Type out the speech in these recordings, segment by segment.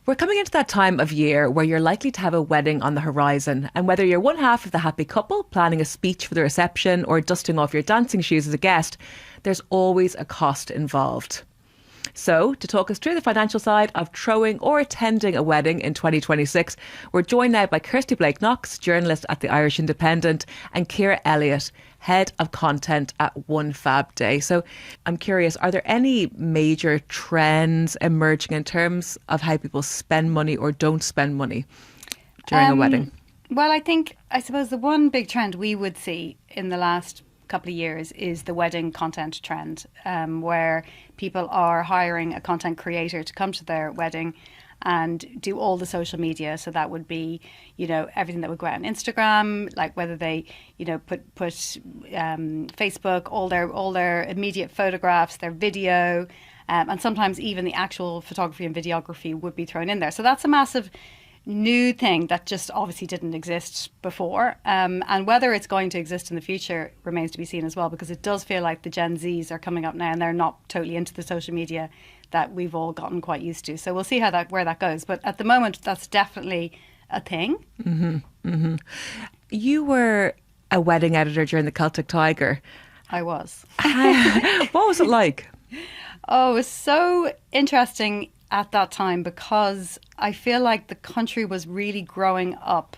We're coming into that time of year where you're likely to have a wedding on the horizon, and whether you're one half of the happy couple planning a speech for the reception or dusting off your dancing shoes as a guest, there's always a cost involved. So, to talk us through the financial side of throwing or attending a wedding in 2026, we're joined now by Kirsty Knox, journalist at the Irish Independent, and Ciara Elliott, head of content at One Fab Day. So, I'm curious, are there any major trends emerging in terms of how people spend money or don't spend money during a wedding? Well, I suppose the one big trend we would see in the last couple of years is the wedding content trend, where people are hiring a content creator to come to their wedding and do all the social media. So that would be, everything that would go out on Instagram, like whether they, put Facebook, all their immediate photographs, their video, and sometimes even the actual photography and videography would be thrown in there. So that's a massive new thing that just obviously didn't exist before, and whether it's going to exist in the future remains to be seen as well, because it does feel like the Gen Zs are coming up now and they're not totally into the social media that we've all gotten quite used to. So we'll see where that goes, but at the moment that's definitely a thing. You were a wedding editor during the Celtic Tiger. I was. What was it like? Oh, it was so interesting at that time, because I feel like the country was really growing up,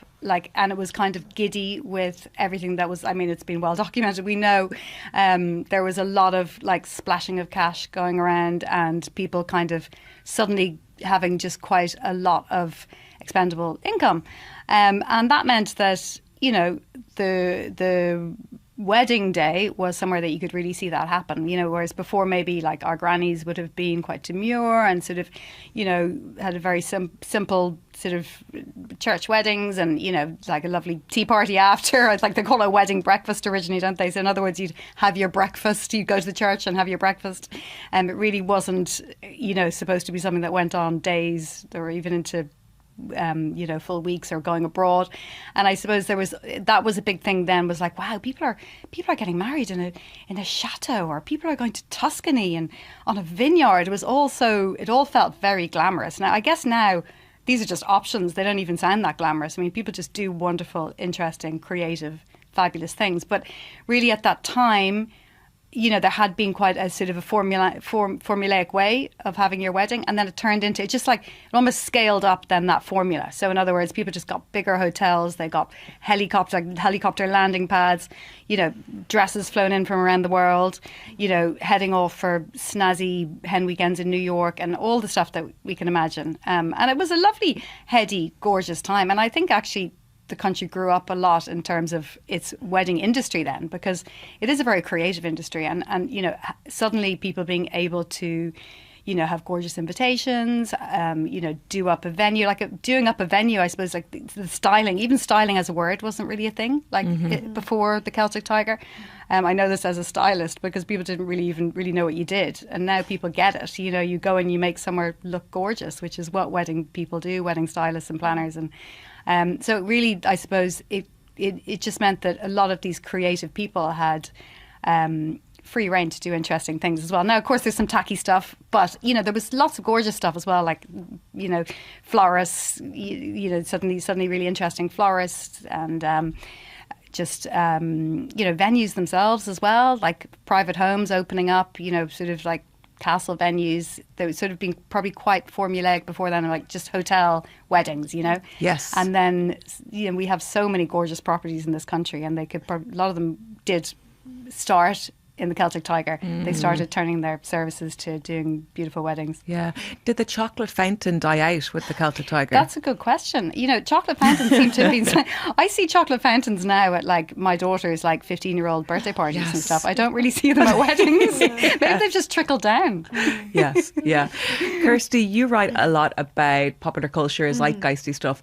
and it was kind of giddy with everything that was, it's been well documented. We know there was a lot of splashing of cash going around and people kind of suddenly having just quite a lot of expendable income. And that meant that, the wedding day was somewhere that you could really see that happen, whereas before maybe our grannies would have been quite demure and sort of, had a very simple sort of church weddings and, a lovely tea party after. It's they call it a wedding breakfast originally, don't they? So in other words, you'd have your breakfast, you'd go to the church and have your breakfast. And it really wasn't, supposed to be something that went on days or even into full weeks or going abroad. And I suppose that was a big thing then, was wow, people are getting married in a chateau, or people are going to Tuscany and on a vineyard. It all felt very glamorous. Now I guess now these are just options. They don't even sound that glamorous. people just do wonderful, interesting, creative, fabulous things. But really at that time, there had been quite a sort of a formulaic way of having your wedding, and then it turned into it almost scaled up then that formula. So in other words, people just got bigger hotels, they got helicopter landing pads, dresses flown in from around the world, heading off for snazzy hen weekends in New York and all the stuff that we can imagine. And it was a lovely, heady, gorgeous time. And I think actually the country grew up a lot in terms of its wedding industry then, because it is a very creative industry, and suddenly people being able to have gorgeous invitations, do up a venue, doing up a venue, I suppose, the styling, even styling as a word wasn't really a thing before the Celtic Tiger. I know this as a stylist, because people didn't really know what you did, and now people get it. You go and you make somewhere look gorgeous, which is what wedding people do, wedding stylists and planners. And so really, I suppose it just meant that a lot of these creative people had free reign to do interesting things as well. Now, of course, there's some tacky stuff, but there was lots of gorgeous stuff as well, florists, suddenly really interesting florists, and venues themselves as well, private homes opening up, castle venues. They would sort of been probably quite formulaic before then, just hotel weddings, Yes. And then we have so many gorgeous properties in this country, and a lot of them did start in the Celtic Tiger. They started turning their services to doing beautiful weddings. Yeah. Did the chocolate fountain die out with the Celtic Tiger? That's a good question. Chocolate fountains seem to have been... I see chocolate fountains now at my daughter's 15-year-old birthday parties and stuff. I don't really see them at weddings. Maybe they've just trickled down. Yes, yeah. Kirsty, you write a lot about popular culture, zeitgeisty stuff.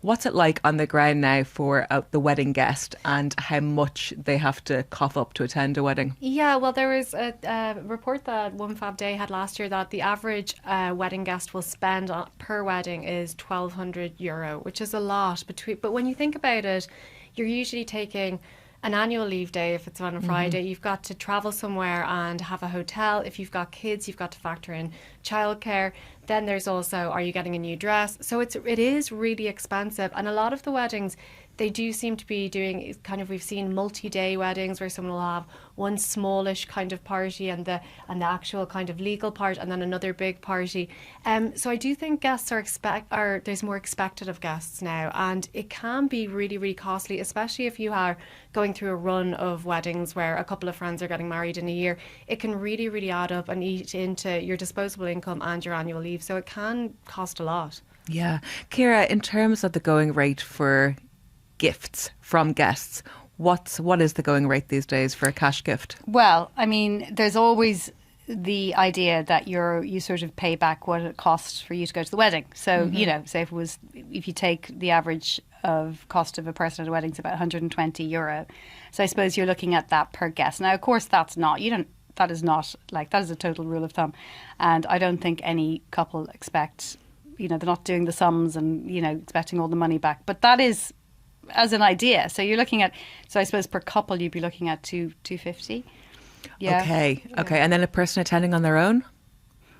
What's it like on the ground now for the wedding guest, and how much they have to cough up to attend a wedding? Yeah, well, there was a report that One Fab Day had last year that the average wedding guest will spend per wedding is €1,200, which is a lot. But when you think about it, you're usually taking an annual leave day if it's on a Friday. You've got to travel somewhere and have a hotel. If you've got kids, you've got to factor in childcare. Then there's also, are you getting a new dress? So it is really expensive. And a lot of the weddings, they do seem to be doing kind of, we've seen multi-day weddings where someone will have one smallish kind of party and the actual kind of legal part, and then another big party. So I do think guests there's more expected of guests now, and it can be really, really costly, especially if you are going through a run of weddings where a couple of friends are getting married in a year. It can really, really add up and eat into your disposable income and your annual leave. So it can cost a lot. Yeah. Ciara, in terms of the going rate for gifts from guests, what is the going rate these days for a cash gift? Well, I mean, there's always the idea that you sort of pay back what it costs for you to go to the wedding. So, you know, say if you take the average of cost of a person at a wedding, it's about €120. So I suppose you're looking at that per guest. Now, of course, that is not that is a total rule of thumb. And I don't think any couple expect, they're not doing the sums and, expecting all the money back. But that is as an idea. So you're looking at, I suppose per couple you'd be looking at $250. Yeah. Okay. And then a person attending on their own?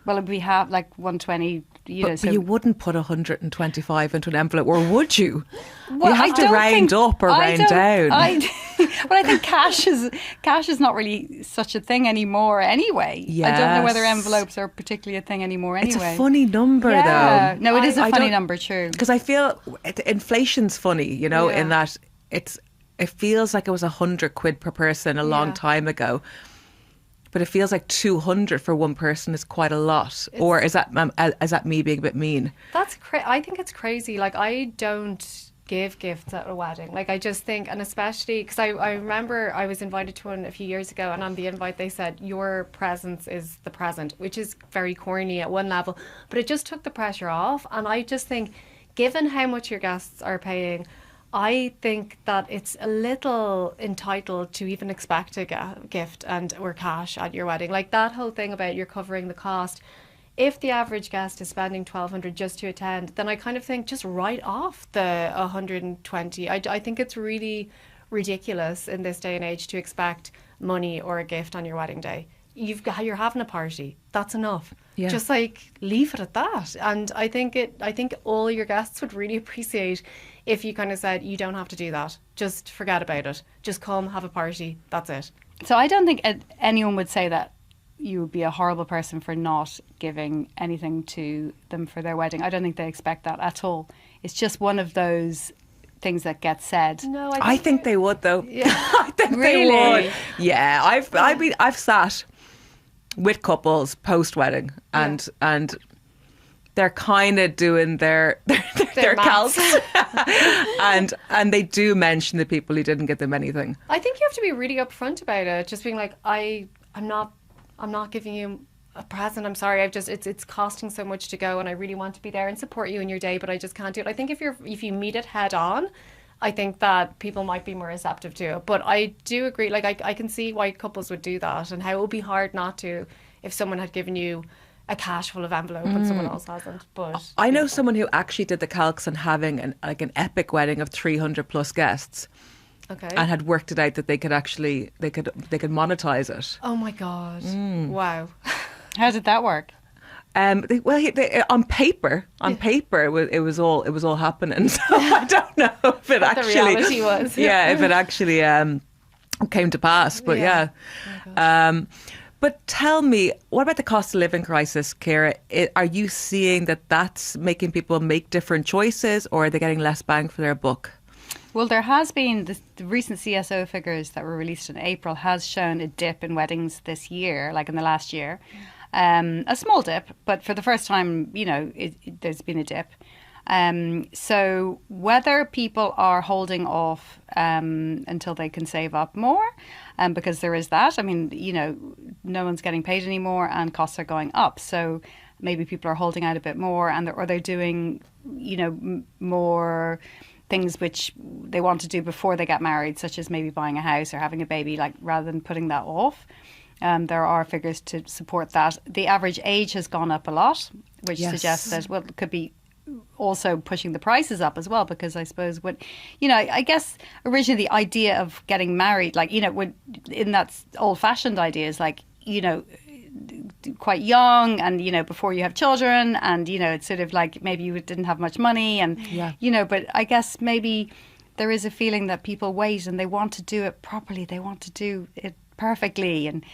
Well, we have like 120. But you wouldn't put 125 into an envelope, or would you? Well, you have to round up or round down. Well, I think cash is not really such a thing anymore anyway. Yes. I don't know whether envelopes are particularly a thing anymore anyway. It's a funny number though. No, it is a funny number, true. Because I feel inflation's funny, in that it feels like it was £100 per person a long time ago. But it feels like 200 for one person is quite a lot. Or is that me being a bit mean? I think it's crazy. Like, I don't give gifts at a wedding. Like, I just think, and especially because I remember I was invited to one a few years ago, and on the invite they said your presence is the present, which is very corny at one level, but it just took the pressure off. And I just think, given how much your guests are paying, I think that it's a little entitled to even expect a gift or cash at your wedding. Like, that whole thing about you're covering the cost. If the average guest is spending $1,200 just to attend, then I kind of think just write off the 120. I think it's really ridiculous in this day and age to expect money or a gift on your wedding day. You're having a party. That's enough. Yeah. Just leave it at that. And I think all your guests would really appreciate if you kind of said, you don't have to do that. Just forget about it. Just come, have a party. That's it. So I don't think anyone would say that you would be a horrible person for not giving anything to them for their wedding. I don't think they expect that at all. It's just one of those things that gets said. No, I think they would though. Yeah. I think really? They would. Yeah, I've sat with couples post wedding and they're kind of doing their calcs and they do mention the people who didn't get them anything. I think you have to be really upfront about it, just being like, I'm not giving you a present, I'm sorry, it's costing so much to go and I really want to be there and support you in your day, but I just can't do it. I think if you meet it head on, I think that people might be more receptive to it. But I do agree, like I can see why couples would do that and how it would be hard not to if someone had given you a cash full of envelope and someone else hasn't. But I know someone who actually did the calcs on having an epic wedding of 300 plus guests. Okay. And had worked it out that they could monetize it. Oh my God. Wow. How did that work? On paper, it was all happening. So I don't know if it actually, the reality was. If it actually came to pass. But Oh but tell me, what about the cost of living crisis, Ciara? Are you seeing that that's making people make different choices, or are they getting less bang for their buck? Well, there has been the recent CSO figures that were released in April has shown a dip in weddings this year, like in the last year. A small dip, but for the first time, there's been a dip. So whether people are holding off until they can save up more, because there is that. I mean, no one's getting paid anymore and costs are going up. So maybe people are holding out a bit more or they're doing, more things which they want to do before they get married, such as maybe buying a house or having a baby, rather than putting that off. There are figures to support that. The average age has gone up a lot, which suggests that, it could be also pushing the prices up as well, because I suppose I guess originally the idea of getting married, in that old-fashioned idea is quite young, and before you have children, and it's sort of like maybe you didn't have much money, and but I guess maybe there is a feeling that people wait and they want to do it properly, they want to do it perfectly, and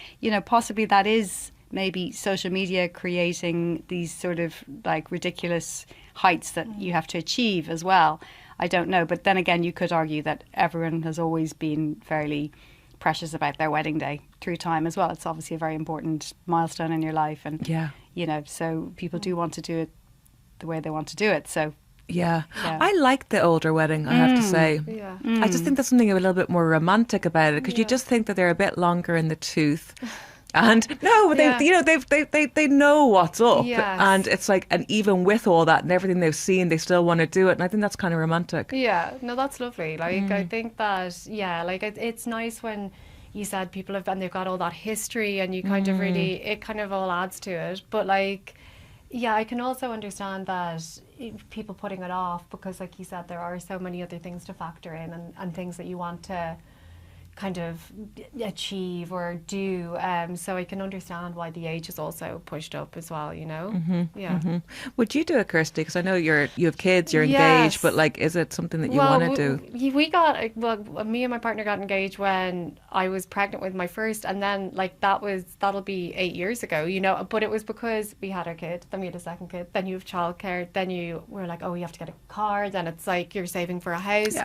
possibly that is maybe social media creating these sort of like ridiculous heights that you have to achieve as well. I don't know, but then again, you could argue that everyone has always been fairly precious about their wedding day through time as well. It's obviously a very important milestone in your life, and so people do want to do it the way they want to do it. So I like the older wedding, I have to say. I just think there's something a little bit more romantic about it, because you just think that they're a bit longer in the tooth. And they know what's up, and it's like, and even with all that and everything they've seen, they still want to do it, and I think that's kind of romantic. Yeah, no, that's lovely. Like I think that it's nice when you said people have, and they've got all that history, and you kind of really, it kind of all adds to it. But like, I can also understand that people putting it off, because like you said, there are so many other things to factor in, and things that you want to kind of achieve or do, so I can understand why the age is also pushed up as well, Would you do it, Kirsty? Because I know you have kids, you're engaged, but like, is it something that you want to do? Me and my partner got engaged when I was pregnant with my first, and then like that'll be 8 years ago, but it was because we had our kid, then we had a second kid, then you have childcare, then you were like, oh, you have to get a car, then it's like you're saving for a house.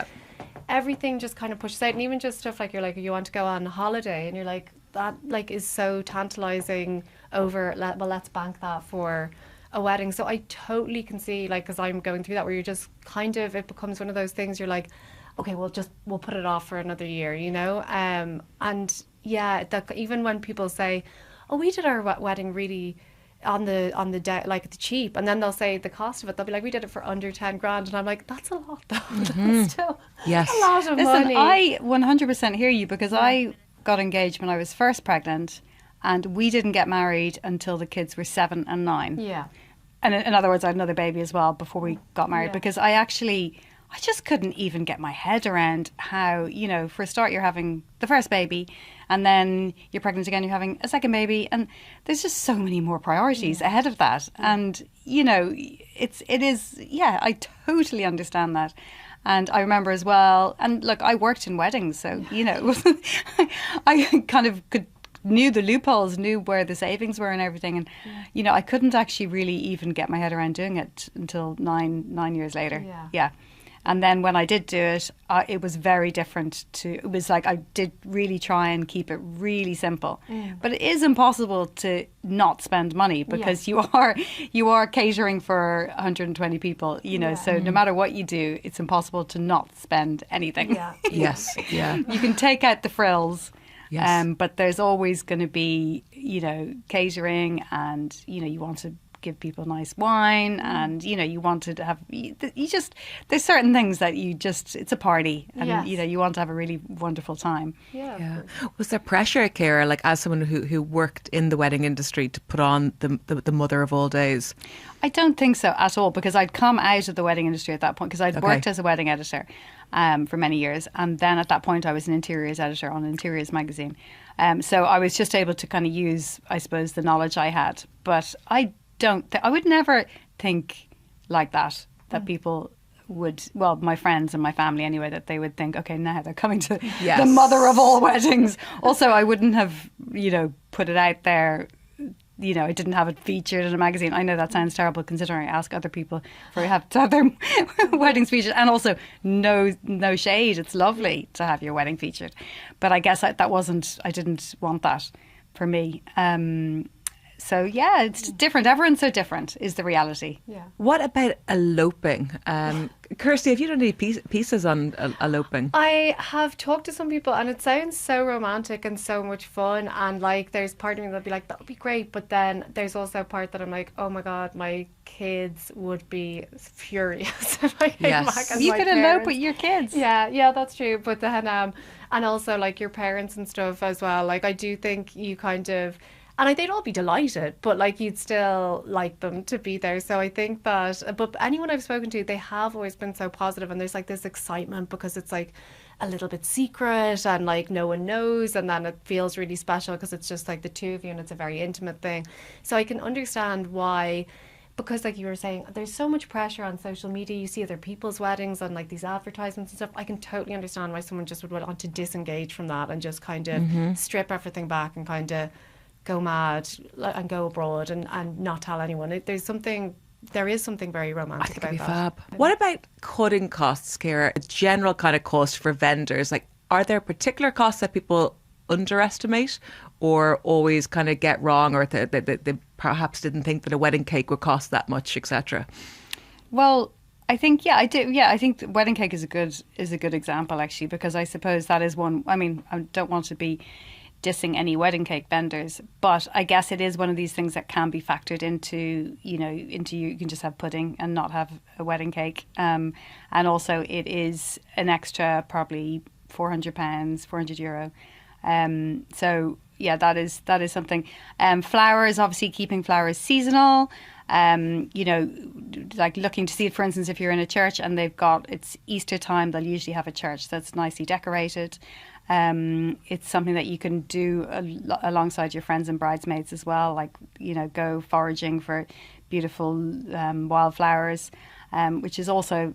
Everything just kind of pushes out, and even just stuff like you want to go on a holiday, and you're like, that like is so tantalizing over, let's bank that for a wedding. So I totally can see, like, because I'm going through that, where you're just kind of, it becomes one of those things, you're like, okay, we'll put it off for another year, and even when people say, oh, we did our wedding really on the day, like the cheap, and then they'll say the cost of it, they'll be like, we did it for under 10 grand, and I'm like, that's a lot though. That's still a lot of money. I 100% hear you, because I got engaged when I was first pregnant, and we didn't get married until the kids were 7 and 9. And in other words, I had another baby as well before we got married, because I just couldn't even get my head around how, for a start, you're having the first baby, and then you're pregnant again, you're having a second baby, and there's just so many more priorities ahead of that. And, it is, I totally understand that. And I remember as well, and look, I worked in weddings, so, I kind of knew the loopholes, knew where the savings were and everything. And, I couldn't actually really even get my head around doing it until nine years later. And then when I did do it, it was very different it was like, I did really try and keep it really simple. But it is impossible to not spend money, because you are catering for 120 people, so no matter what you do, it's impossible to not spend anything. You can take out the frills. But there's always going to be, catering, and, you want to give people nice wine, and you wanted to have, there's certain things that it's a party, and you want to have a really wonderful time. Was there pressure, Ciara, like as someone who worked in the wedding industry, to put on the mother of all days? I don't think so at all, because I'd come out of the wedding industry at that point, because I'd worked as a wedding editor for many years, and then at that point I was an interiors editor on Interiors magazine, so I was just able to kind of use, I suppose, the knowledge I had. But I would never think like that people would, well, my friends and my family anyway, that they would think, okay, now they're coming to the mother of all weddings. Also, I wouldn't have, put it out there. I didn't have it featured in a magazine. I know that sounds terrible, considering I ask other people to have their weddings featured. And also, no shade. It's lovely to have your wedding featured. But I guess I didn't want that for me. So, it's different. Everyone's so different is the reality. What about eloping? Kirsty, have you done any pieces on eloping? I have talked to some people, and it sounds so romantic and so much fun. And like, there's part of me that'll be like, that would be great. But then there's also a part that I'm like, oh my God, my kids would be furious if I came back as you my could parents. elope with your kids. Yeah, that's true. But then, and also like your parents and stuff as well. Like, I do think you kind of, And they'd all be delighted, but like you'd still like them to be there. So I think that, but anyone I've spoken to, they have always been so positive, and there's like this excitement because it's like a little bit secret and like no one knows, and then it feels really special because it's just like the two of you and it's a very intimate thing. So I can understand why, because like you were saying, there's so much pressure on social media. You see other people's weddings and like these advertisements and stuff. I can totally understand why someone just would want to disengage from that and just kind of strip everything back and kind of go mad and go abroad and not tell anyone. There is something very romantic about that. Fab. What about cutting costs, Ciara? A general kind of cost for vendors. Like, are there particular costs that people underestimate or always kind of get wrong, or they perhaps didn't think that a wedding cake would cost that much, etc.? Well, I think, I do. Yeah, I think the wedding cake is a good example, actually, because I suppose that is one. I mean, I don't want to be dissing any wedding cake vendors, but I guess it is one of these things that can be factored into you can just have pudding and not have a wedding cake, and also it is an extra probably £400, €400. So yeah, that is something. Flowers, obviously keeping flowers seasonal. Like looking to see it, for instance, if you're in a church and it's Easter time, they'll usually have a church that's nicely decorated. It's something that you can do alongside your friends and bridesmaids as well, like, go foraging for beautiful wildflowers, which is also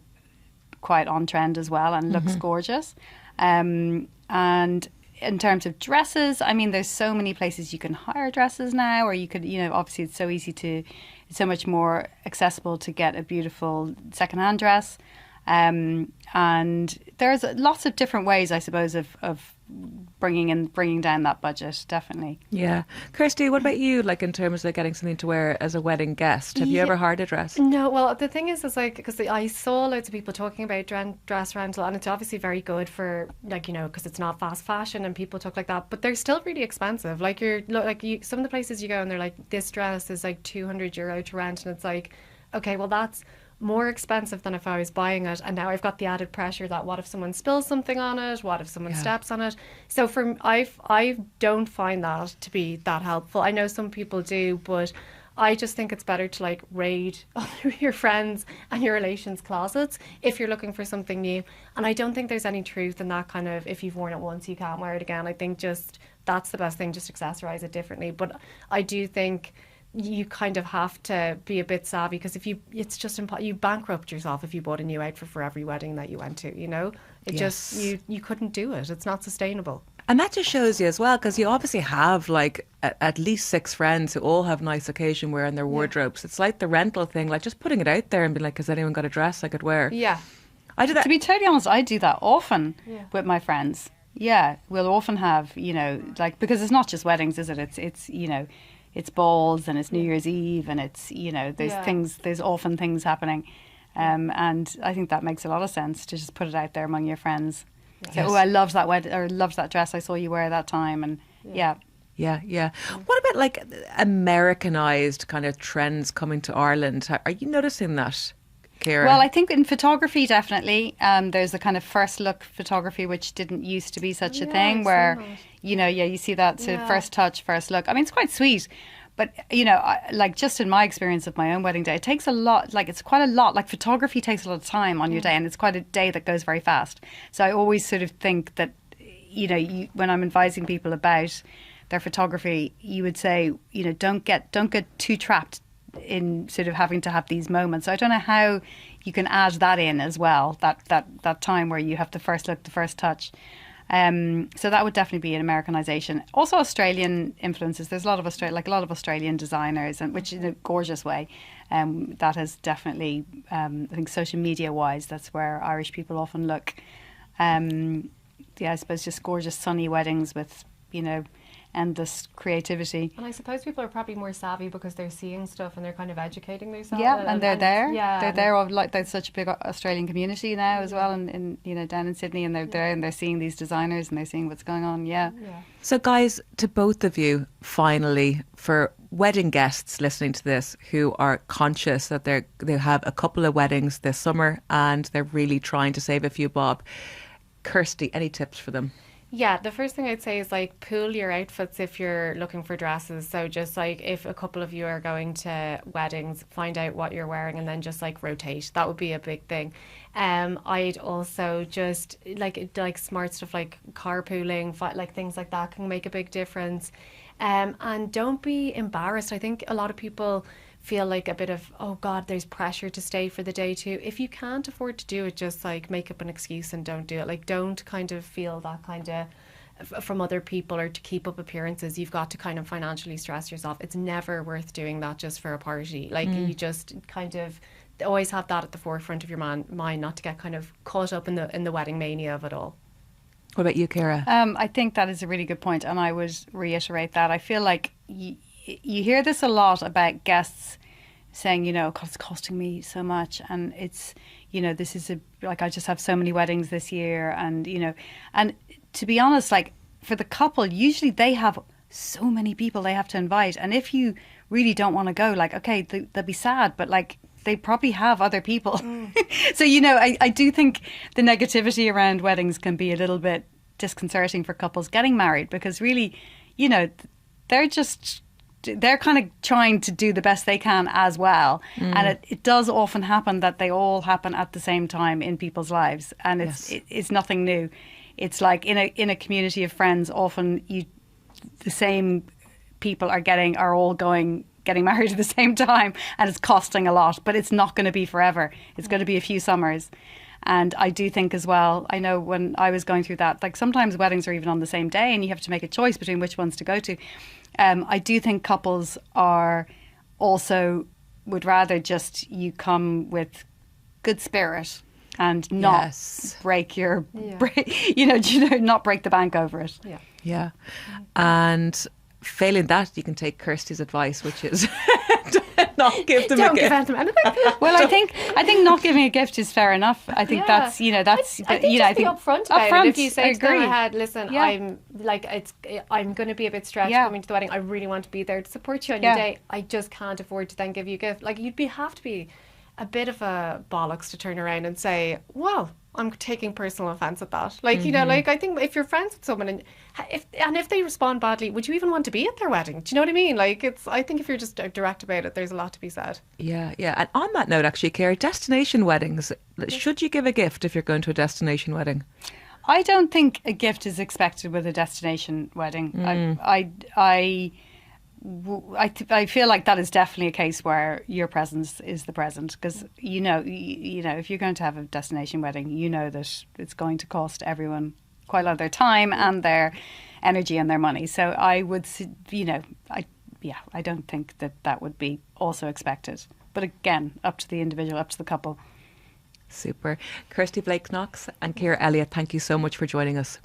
quite on trend as well and looks gorgeous. And in terms of dresses, I mean, there's so many places you can hire dresses now, or you could, obviously it's so much more accessible to get a beautiful secondhand dress. And there's lots of different ways, I suppose, of bringing down that budget, definitely. Yeah. Kirsty, what about you, like in terms of getting something to wear as a wedding guest? Have you ever hired a dress? No, well, the thing is like, because I saw loads of people talking about dress rental, and it's obviously very good for, like, because it's not fast fashion and people talk like that, but they're still really expensive. Like, some of the places you go and they're like, this dress is like €200 to rent, and it's like, okay, well, that's more expensive than if I was buying it, and now I've got the added pressure that what if someone spills something on it, what if someone steps on it. So I don't find that to be that helpful. I know some people do, but I just think it's better to like raid your friends and your relations' closets if you're looking for something new. And I don't think there's any truth in that kind of, if you've worn it once you can't wear it again. I think just that's the best thing, just accessorize it differently. But I do think you kind of have to be a bit savvy, because it's just you bankrupt yourself if you bought a new outfit for every wedding that you went to. Just you couldn't do it. It's not sustainable. And that just shows you as well, because you obviously have like at least 6 friends who all have nice occasion wear in their wardrobes. It's like the rental thing, like just putting it out there and being like, has anyone got a dress I could wear? Yeah. I do that. To be totally honest, I do that often with my friends. Yeah, we'll often have, like, because it's not just weddings, is it? It's it's balls and it's New Year's Eve and it's, there's often things happening. And I think that makes a lot of sense to just put it out there among your friends. Yes. Say, I loved that or loved that dress I saw you wear that time. And Yeah. What about like Americanized kind of trends coming to Ireland? Are you noticing that, Ciara? Well, I think in photography, definitely. There's a kind of first look photography, which didn't used to be such a thing, where, you see that first touch, first look. I mean, it's quite sweet. But, like just in my experience of my own wedding day, it takes a lot, like it's quite a lot, like photography takes a lot of time on your day, and it's quite a day that goes very fast. So I always sort of think that, when I'm advising people about their photography, you would say, don't get too trapped in sort of having to have these moments. So I don't know how you can add that in as well, that time where you have the first look, the first touch. So that would definitely be an Americanization. Also Australian influences. There's a lot of Australian designers, and which in a gorgeous way. That has definitely, I think, social media wise, that's where Irish people often look. I suppose just gorgeous sunny weddings with, endless creativity. And I suppose people are probably more savvy because they're seeing stuff and they're kind of educating themselves. Yeah, and they're there. Yeah, they're there. Like there's such a big Australian community now as well, and down in Sydney, and they're there and they're seeing these designers and they're seeing what's going on. Yeah. So, guys, to both of you, finally, for wedding guests listening to this who are conscious that they have a couple of weddings this summer and they're really trying to save a few bob, Kirsty, any tips for them? Yeah, the first thing I'd say is like pool your outfits if you're looking for dresses. So just like if a couple of you are going to weddings, find out what you're wearing and then just like rotate. That would be a big thing. I'd also just like smart stuff like carpooling, like things like that can make a big difference. And don't be embarrassed. I think a lot of people feel like a bit of, oh God, there's pressure to stay for the day too. If you can't afford to do it, just like make up an excuse and don't do it. Like don't kind of feel that kind of from other people or to keep up appearances. You've got to kind of financially stress yourself. It's never worth doing that just for a party. Like you just kind of always have that at the forefront of your mind, not to get kind of caught up in the wedding mania of it all. What about you, Ciara? I think that is a really good point, and I would reiterate that. I feel like you hear this a lot about guests saying, you know, it's costing me so much, and it's, you know, this is like I just have so many weddings this year, and you know, and to be honest, like for the couple, usually they have so many people they have to invite, and if you really don't want to go, like okay, they'll be sad, but like they probably have other people. So, you know, I do think the negativity around weddings can be a little bit disconcerting for couples getting married, because really, you know, they're kind of trying to do the best they can as well. And it does often happen that they all happen at the same time in people's lives. And it's nothing new. It's like in a community of friends, often the same people are all getting married at the same time, and it's costing a lot, but it's not going to be forever. It's going to be a few summers. And I do think as well, I know when I was going through that, like sometimes weddings are even on the same day and you have to make a choice between which ones to go to. I do think couples would rather just you come with good spirit and not break not break the bank over it. Yeah. And failing that, you can take Kirsty's advice, which is not give them a gift. Don't give them anything. Well, I think not giving a gift is fair enough. I think that's I think be upfront about it. If you say to them ahead, listen, I'm going to be a bit stretched coming to the wedding. I really want to be there to support you on your day. I just can't afford to then give you a gift. Like have to be a bit of a bollocks to turn around and say, well, I'm taking personal offence at that. Like, you know, like I think if you're friends with someone and if they respond badly, would you even want to be at their wedding? Do you know what I mean? Like I think if you're just direct about it, there's a lot to be said. Yeah. And on that note, actually, Ciara, destination weddings, should you give a gift if you're going to a destination wedding? I don't think a gift is expected with a destination wedding. I feel like that is definitely a case where your presence is the present, because you know if you're going to have a destination wedding, you know that it's going to cost everyone quite a lot of their time and their energy and their money. So I would, I don't think that would be also expected. But again, up to the individual, up to the couple. Super. Kirsty Blake Knox and Ciara Elliott, thank you so much for joining us.